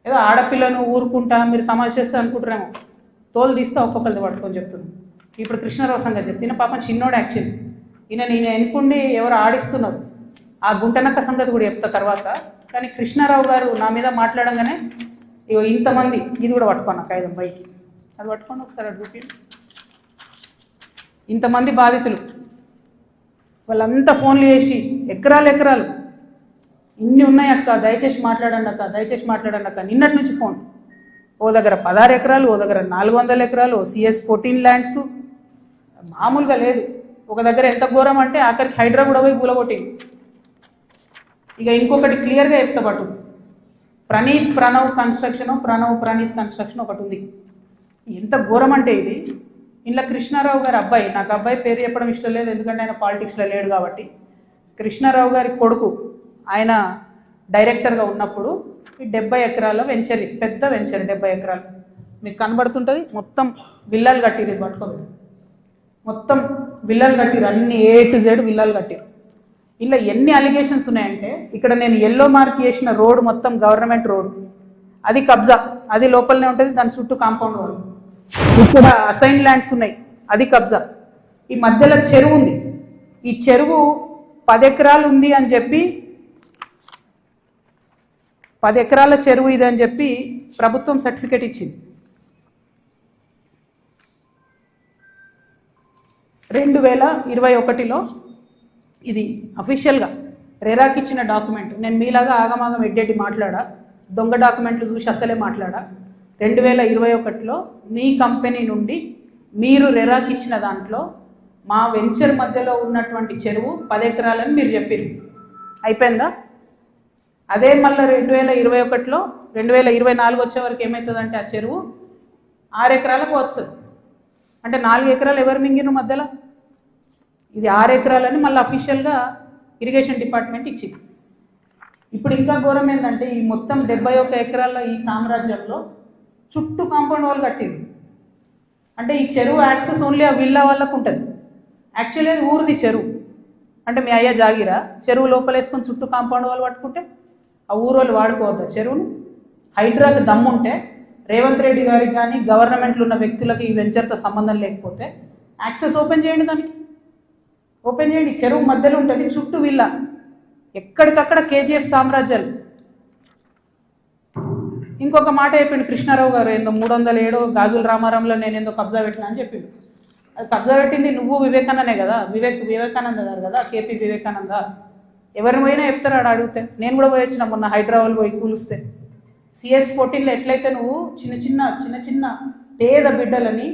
ఏదో ఆడపిల్లను ఊరుకుంటా మీరు తమాషా చేస్తా అనుకుంటారేమో, తోలు తీస్తే ఒక్కొక్కరిది పట్టుకొని చెప్తున్నాను. ఇప్పుడు కృష్ణారావు సంగతి చెప్తున్నా, పాపం చిన్నోడు యాక్చువల్లీ నేను ఎన్నుకుండి ఎవరు ఆడిస్తున్నారు, ఆ గుంటనక్క సంగతి కూడా చెప్తా తర్వాత. కానీ కృష్ణారావు గారు నా మీద మాట్లాడంగానే ఇగో ఇంతమంది, ఇది కూడా పట్టుకోను కాగితం పైకి, అది పట్టుకోండి ఒకసారి అది చూపి. ఇంతమంది బాధితులు వాళ్ళంతా ఫోన్లు చేసి ఎకరాలు ఎకరాలు ఇన్ని ఉన్నాయి అక్క, దయచేసి మాట్లాడండి అక్క, దయచేసి మాట్లాడండి అక్క. నిన్నటి నుంచి ఫోన్, ఓ దగ్గర 16 ఎకరాలు, ఓ దగ్గర 400 ఎకరాలు, CS 14 ల్యాండ్స్, మామూలుగా లేదు. ఒక దగ్గర ఎంత ఘోరం అంటే ఆఖరికి హైడ్రా కూడా పోయి కూలగొట్టింది. ఇక ఇంకొకటి క్లియర్గా చెప్తా పట్టు, ప్రణవ్ ప్రణీత్ కన్స్ట్రక్షన్ ఒకటి ఉంది. ఎంత ఘోరం అంటే ఇది, ఇంట్లో కృష్ణారావు గారి అబ్బాయి, నాకు అబ్బాయి పేరు చెప్పడం ఇష్టం లేదు ఎందుకంటే ఆయన పాలిటిక్స్లో లేడు కాబట్టి, కృష్ణారావు గారి కొడుకు ఆయన డైరెక్టర్గా ఉన్నప్పుడు ఈ 70 ఎకరాల వెంచర్, పెద్ద వెంచర్ 70 ఎకరాలు మీకు కనబడుతుంటుంది. మొత్తం విల్లాలు కట్టిరు, ఇది పట్టుకోలేదు, మొత్తం విల్లాలు కట్టిరు, అన్ని A to Z విల్లాలు కట్టిరు. ఇలా ఎన్ని అలిగేషన్స్ ఉన్నాయంటే, ఇక్కడ నేను ఎల్లో మార్క్ చేసిన రోడ్ మొత్తం గవర్నమెంట్ రోడ్, అది కబ్జా, అది లోపలనే ఉంటుంది, దాని చుట్టూ కాంపౌండ్ వాళ్ళు. ఇక్కడ అసైన్ ల్యాండ్స్ ఉన్నాయి, అది కబ్జా. ఈ మధ్యలో చెరువు ఉంది, ఈ చెరువు 10 ఎకరాలు ఉంది అని చెప్పి, 10 ఎకరాల చెరువు ఇది అని చెప్పి ప్రభుత్వం సర్టిఫికేట్ ఇచ్చింది. 2021లో ఇది అఫీషియల్గా రెరాకి ఇచ్చిన డాక్యుమెంట్. నేను మీలాగా ఆగమాగం ఎడ్డెడ్డి మాట్లాడా, దొంగ డాక్యుమెంట్లు చూసి అసలే మాట్లాడా. 2021లో మీ కంపెనీ నుండి మీరు రెరాకి ఇచ్చిన దాంట్లో మా వెంచర్ మధ్యలో ఉన్నటువంటి చెరువు 10 ఎకరాలని మీరు చెప్పారు, అయిపోయిందా? అదే మళ్ళీ 2021లో 2024 వచ్చే వరకు ఏమవుతుందంటే ఆ చెరువు 6 ఎకరాలకు వస్తుంది. అంటే 4 ఎకరాలు ఎవరు మింగిన మధ్యలో, ఇది 6 ఎకరాలని మళ్ళీ అఫీషియల్గా ఇరిగేషన్ డిపార్ట్మెంట్ ఇచ్చింది. ఇప్పుడు ఇంకా ఘోరం ఏంటంటే, ఈ మొత్తం 71 ఎకరాల ఈ సామ్రాజ్యంలో చుట్టూ కాంపౌండ్ వాల్ కట్టింది. అంటే ఈ చెరువు యాక్సెస్ ఓన్లీ ఆ విల్లా వాళ్ళకు ఉంటుంది. యాక్చువల్లీ అది ఊరిది చెరువు, అంటే మీ అయ్యా జాగిరా, చెరువు లోపలేసుకొని చుట్టూ కాంపౌండ్ వాల్ పట్టుకుంటే ఆ ఊరోళ్ళు వాడుకోవద్దా చెరువును? హైడ్రాకి దమ్ముంటే రేవంత్ రెడ్డి గారికి కానీ గవర్నమెంట్లో ఉన్న వ్యక్తులకి ఈ వెంచర్తో సంబంధం లేకపోతే యాక్సెస్ ఓపెన్ చేయండి, దానికి ఓపెన్ చేయండి. చెరువు మధ్యలో ఉంటుంది, చుట్టూ విల్లా, ఎక్కడికక్కడ KGF సామ్రాజ్యాలు. ఇంకొక మాట చెప్పిండు కృష్ణారావు గారు, ఏందో 307 గాజుల రామారంలో నేను ఏందో కబ్జా పెట్టినా అని చెప్పిండు. అది కబ్జా పెట్టింది నువ్వు వివేకానందే కదా, వివేకానంద గారు కదా, KP వివేకానంద. ఎవరిని పోయినా చెప్తారు ఆడ అడిగితే. నేను కూడా పోయి వచ్చిన మొన్న హైదరాబాద్ పోయి కూలిస్తే. CS 14లో ఎట్లయితే నువ్వు చిన్న చిన్న పేద బిడ్డలని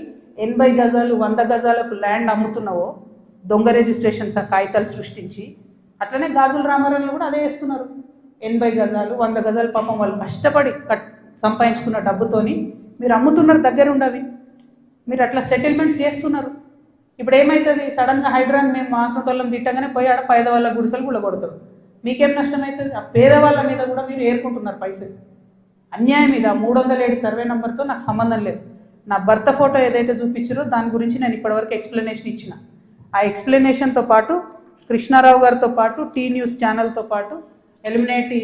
80 గజాలు 100 గజాలకు ల్యాండ్ అమ్ముతున్నావో, దొంగ రిజిస్ట్రేషన్స్ ఆ కాగితాలు సృష్టించి, అట్లనే గాజుల రామారంలో కూడా అదే చేస్తున్నారు. 80 గజాలు 100 గజాలు పాపం వాళ్ళు కష్టపడి సంపాదించుకున్న డబ్బుతోని మీరు అమ్ముతున్నారు, దగ్గర ఉండవి మీరు అట్లా సెటిల్మెంట్స్ చేస్తున్నారు. ఇప్పుడు ఏమవుతుంది, సడన్గా హైడ్రాన్ మేము మాసంటోళ్ళం తిట్టగానే పోయి ఆడ పేదవాళ్ళ గుడిసెలు కూడా కొడతారు. మీకేం నష్టం అవుతుంది? ఆ పేదవాళ్ళ మీద కూడా మీరు ఏరుకుంటున్నారు పైసలు. అన్యాయం మీద 307 సర్వే నెంబర్తో నాకు సంబంధం లేదు. నా భర్త ఫోటో ఏదైతే చూపించారో దాని గురించి నేను ఇప్పటివరకు ఎక్స్ప్లెనేషన్ ఇచ్చిన. ఆ ఎక్స్ప్లెనేషన్తో పాటు కృష్ణారావు గారితో పాటు T News ఛానల్తో పాటు ఎలిమినేటి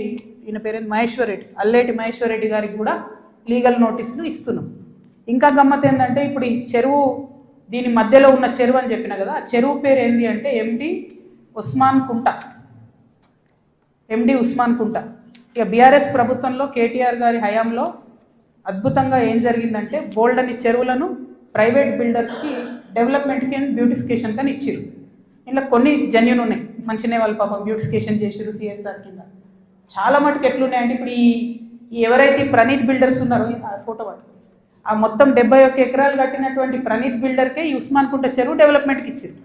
ఈయన పేరు మహేశ్వర్ రెడ్డి, అల్లేటి మహేశ్వర్ రెడ్డి గారికి కూడా లీగల్ నోటీసులు ఇస్తున్నాం. ఇంకా గమ్మత్ ఏంటంటే, ఇప్పుడు ఈ చెరువు దీని మధ్యలో ఉన్న చెరువు అని చెప్పిన కదా, ఆ చెరువు పేరు ఏంటి అంటే MD ఉస్మాన్ కుంట. ఇక BRS ప్రభుత్వంలో KTR గారి హయాంలో అద్భుతంగా ఏం జరిగిందంటే, బోల్డని చెరువులను ప్రైవేట్ బిల్డర్స్కి డెవలప్మెంట్కి అండ్ బ్యూటిఫికేషన్ కానీ ఇచ్చారు. ఇలా కొన్ని జెన్యూన్ ఉన్నాయి, మంచినే వాళ్ళు పాపం బ్యూటిఫికేషన్ చేసారు CSR కింద. చాలా మటుకు ఎట్లున్నాయంటే, ఇప్పుడు ఈ ఎవరైతే ప్రణీత్ బిల్డర్స్ ఉన్నారో, ఆ ఫోటో పట్టు, ఆ మొత్తం 71 ఎకరాలు కట్టినటువంటి ప్రణీత్ బిల్డర్కే ఈ ఉస్మాన్ కుంట చెరువు డెవలప్మెంట్కి ఇచ్చారు.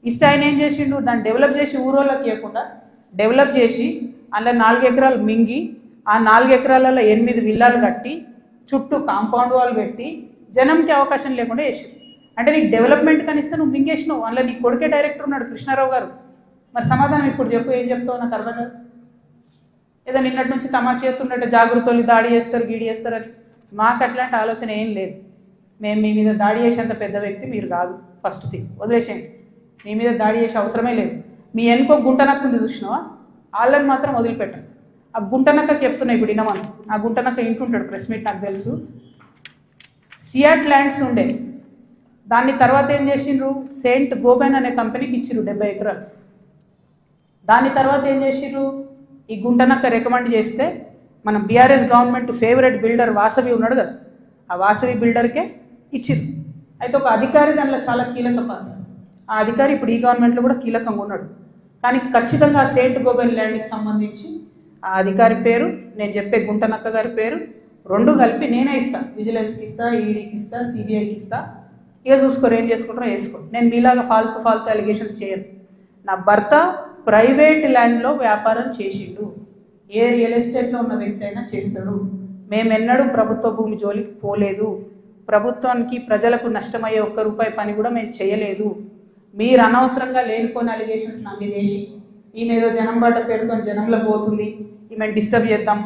ఇస్తే ఆయన ఏం చేసిండు, దాన్ని డెవలప్ చేసి ఊరోళ్ళకి ఇవ్వకుండా డెవలప్ చేసి అందులో 4 ఎకరాలు మింగి, ఆ 4 ఎకరాలలో 8 విల్లాలు కట్టి చుట్టూ కాంపౌండ్ వాల్ పెట్టి జనంకి అవకాశం లేకుండా చేసారు. అంటే నీకు డెవలప్మెంట్ కనిస్తే నువ్వు మింగేసినావు. అందులో నీ కొడుకే డైరెక్టర్ ఉన్నాడు కృష్ణారావు గారు. మరి సమాధానం ఇప్పుడు చెప్పు, ఏం చెప్తావు నాకు అర్థం కాదు. ఏదో నిన్నటి నుంచి తమాషా చేస్తున్నట్టు జాగృతలు దాడి చేస్తారు, గీడి చేస్తారని. మాకు అట్లాంటి ఆలోచన ఏం లేదు. మేము మీ మీద దాడి చేసేంత పెద్ద వ్యక్తి మీరు కాదు. ఫస్ట్ థింగ్ వదిలేసేయండి, మీ మీద దాడి చేసే అవసరమే లేదు. మీ ఎన్నుకో గుంట నక్కుంది చూసినావా, వాళ్ళని మాత్రం వదిలిపెట్టండి. ఆ గుంటనక్కకి చెప్తున్నా ఇప్పుడు వినమని. ఆ గుంటనక్క ఇంటుంటాడు, ప్రెస్ మీట్ నాకు తెలుసు. సియాట్ ల్యాండ్స్ ఉండే, దాన్ని తర్వాత ఏం చేసిండ్రు, సెయింట్ గోబెన్ అనే కంపెనీకి ఇచ్చిర్రు 70 ఎకరాలు. దాని తర్వాత ఏం చేసిండ్రు, ఈ గుంటనక్క రికమెండ్ చేస్తే మన BRS government favourite builder Vasavi ఉన్నాడు కదా, ఆ వాసవి బిల్డర్కే ఇచ్చిర్రు. అయితే ఒక అధికారి దాంట్లో చాలా కీలక పాత్ర. ఆ అధికారి ఇప్పుడు ఈ గవర్నమెంట్లో కూడా కీలకంగా ఉన్నాడు. కానీ ఖచ్చితంగా సెయింట్ గోబెన్ ల్యాండ్కి సంబంధించి ఆ అధికారి పేరు, నేను చెప్పే గుంటనక్క గారి పేరు రెండు కలిపి నేనే ఇస్తా. విజిలెన్స్కి ఇస్తా, ఈడీకి ఇస్తా, సిబిఐకి ఇస్తా. ఇక చూసుకోరు, ఏం చేసుకుంటారో వేసుకో. నేను మీలాగా ఫాల్తు అలిగేషన్స్ చేయను. నా భర్త ప్రైవేట్ ల్యాండ్లో వ్యాపారం చేసిండు. ఏ రియల్ ఎస్టేట్లో ఉన్న వ్యక్తి అయినా చేస్తాడు. మేమెన్నడూ ప్రభుత్వ భూమి జోలికి పోలేదు. ప్రభుత్వానికి ప్రజలకు నష్టమయ్యే ₹1 పని కూడా మేము చేయలేదు. మీరు అనవసరంగా లేనిపోయిన అలిగేషన్స్ నా మీద వేసి ఈమె ఏదో జనం బాట పేరుతో జనంలో పోతుంది, ఈమె డిస్టర్బ్ చేద్దాం,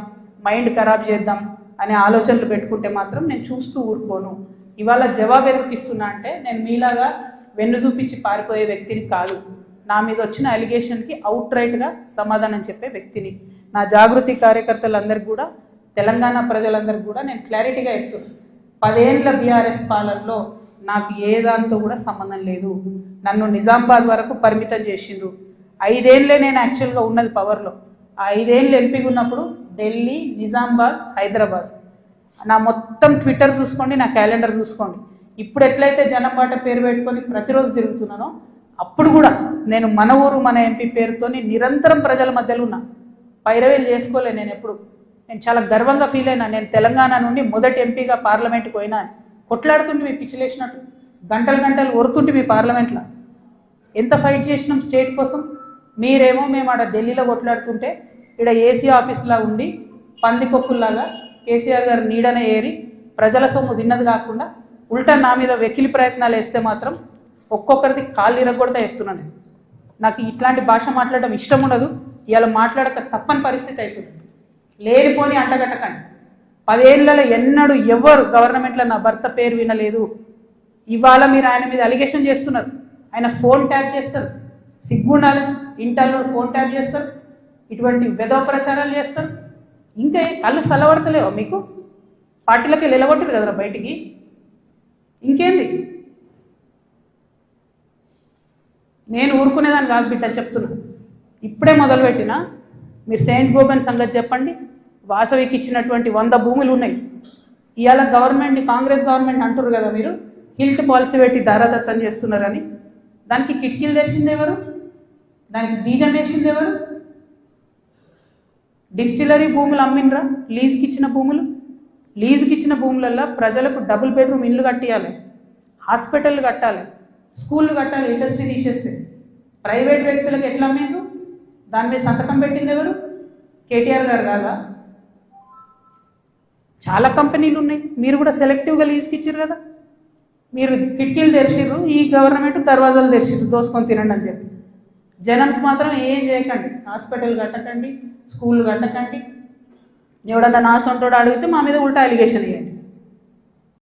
మైండ్ ఖరాబ్ చేద్దాం అనే ఆలోచనలు పెట్టుకుంటే మాత్రం నేను చూస్తూ ఊరుకోను. ఇవాళ జవాబు ఎందుకు ఇస్తున్నా అంటే, నేను మీలాగా వెన్ను చూపించి పారిపోయే వ్యక్తిని కాదు. నా మీద వచ్చిన అలిగేషన్కి అవుట్ రైట్గా సమాధానం చెప్పే వ్యక్తిని. నా జాగృతి కార్యకర్తలందరికీ కూడా, తెలంగాణ ప్రజలందరికీ కూడా నేను క్లారిటీగా చెప్తున్నాను. 10 ఏళ్ళ బీఆర్ఎస్ పాలనలో నాకు ఏ దాంతో కూడా సంబంధం లేదు. నన్ను నిజామాబాద్ వరకు పరిమితం చేసిండ్రు. 5 ఏళ్ళే నేను యాక్చువల్గా ఉన్నది పవర్లో. ఆ 5 ఏళ్ళు ఎంపీగా ఉన్నప్పుడు ఢిల్లీ, నిజామాబాద్, హైదరాబాద్. నా మొత్తం ట్విట్టర్ చూసుకోండి, నా క్యాలెండర్ చూసుకోండి. ఇప్పుడు ఎట్లయితే జనం బాట పేరు పెట్టుకొని ప్రతిరోజు తిరుగుతున్నానో, అప్పుడు కూడా నేను మన ఊరు మన ఎంపీ పేరుతోని నిరంతరం ప్రజల మధ్యలో ఉన్నా. పైరవేలు చేసుకోలే నేను ఎప్పుడు. నేను చాలా గర్వంగా ఫీల్ అయినా. నేను తెలంగాణ నుండి మొదటి ఎంపీగా పార్లమెంట్కి పోయినా. కొట్లాడుతుంటే మీ పిచ్చిలేసినట్టు గంటలు ఒరుతుంటే మీ పార్లమెంట్లో ఎంత ఫైట్ చేసినాం స్టేట్ కోసం. మీరేమో మేము ఆడ ఢిల్లీలో కొట్లాడుతుంటే ఇక్కడ ఏసీ ఆఫీస్లా ఉండి పందికొప్పుల్లాగా కేసీఆర్ గారు నీడనే ఏరి ప్రజల సొమ్ము తిన్నది కాకుండా ఉల్టా నా మీద వెకిలి ప్రయత్నాలు వేస్తే మాత్రం ఒక్కొక్కరిది కాళ్ళు ఇరగొడతా చెప్తున్నాను. నాకు ఇట్లాంటి భాష మాట్లాడడం ఇష్టం ఉండదు. ఇవాళ మాట్లాడక తప్పని పరిస్థితి అవుతుంది. లేనిపోని అంటగట్టకండి. 10 ఏళ్లలో ఎన్నడూ ఎవరు గవర్నమెంట్లో నా భర్త పేరు వినలేదు. ఇవాళ మీరు ఆయన మీద అలిగేషన్ చేస్తున్నారు. ఆయన ఫోన్ ట్యాప్ చేస్తారు, సిగ్గుండాలి. ఇంటర్లో ఫోన్ ట్యాప్ చేస్తారు, ఇటువంటి వెధవ ప్రచారాలు చేస్తారు. ఇంకా కళ్ళు సలవడతలేవా మీకు? పార్టీలకి నిలగొట్టరు కదరా బయటికి. ఇంకేంది? నేను ఊరుకునేదాన్ని కాదు బిడ్డ, చెప్తున్నా. ఇప్పుడే మొదలుపెట్టినా. మీరు సెయింట్ గోబెన్ సంగతి చెప్పండి. వాసవికి ఇచ్చినటువంటి 100 భూములు ఉన్నాయి. ఇవాళ గవర్నమెంట్ని, కాంగ్రెస్ గవర్నమెంట్ అంటున్నారు కదా మీరు, హిల్ట్ పాలసీ పెట్టి దారాదత్తం చేస్తున్నారని. దానికి కిటికీలు తెరిచింది ఎవరు? దానికి బీజం వేసింది ఎవరు? డిస్టిలరీ భూములు అమ్మినరా? లీజుకి ఇచ్చిన భూములు. లీజుకి ఇచ్చిన భూములల్లో ప్రజలకు డబుల్ బెడ్రూమ్ ఇల్లు కట్టియాలి, హాస్పిటల్ కట్టాలి, స్కూళ్ళు కట్టాలి. ఇండస్ట్రీ తీసేస్తే ప్రైవేట్ వ్యక్తులకు ఎట్లా అమ్మేందు? దాని మీద సంతకం పెట్టింది ఎవరు? కేటీఆర్ గారు కాదా? చాలా కంపెనీలు ఉన్నాయి. మీరు కూడా సెలెక్టివ్గా లీజుకి ఇచ్చారు కదా. మీరు కిటికీలు తెరిచిర్రు, ఈ గవర్నమెంట్ దర్వాజాలు తెరిచిర్రు దోసుకొని తినండి అని చెప్పి. జనానికి మాత్రం ఏం చేయకండి. హాస్పిటల్ కట్టకండి, స్కూళ్ళు కట్టకండి. ఎవడన్నా నా సొంతోడు అడిగితే మా మీద ఉల్టా అలిగేషన్ ఇవ్వండి.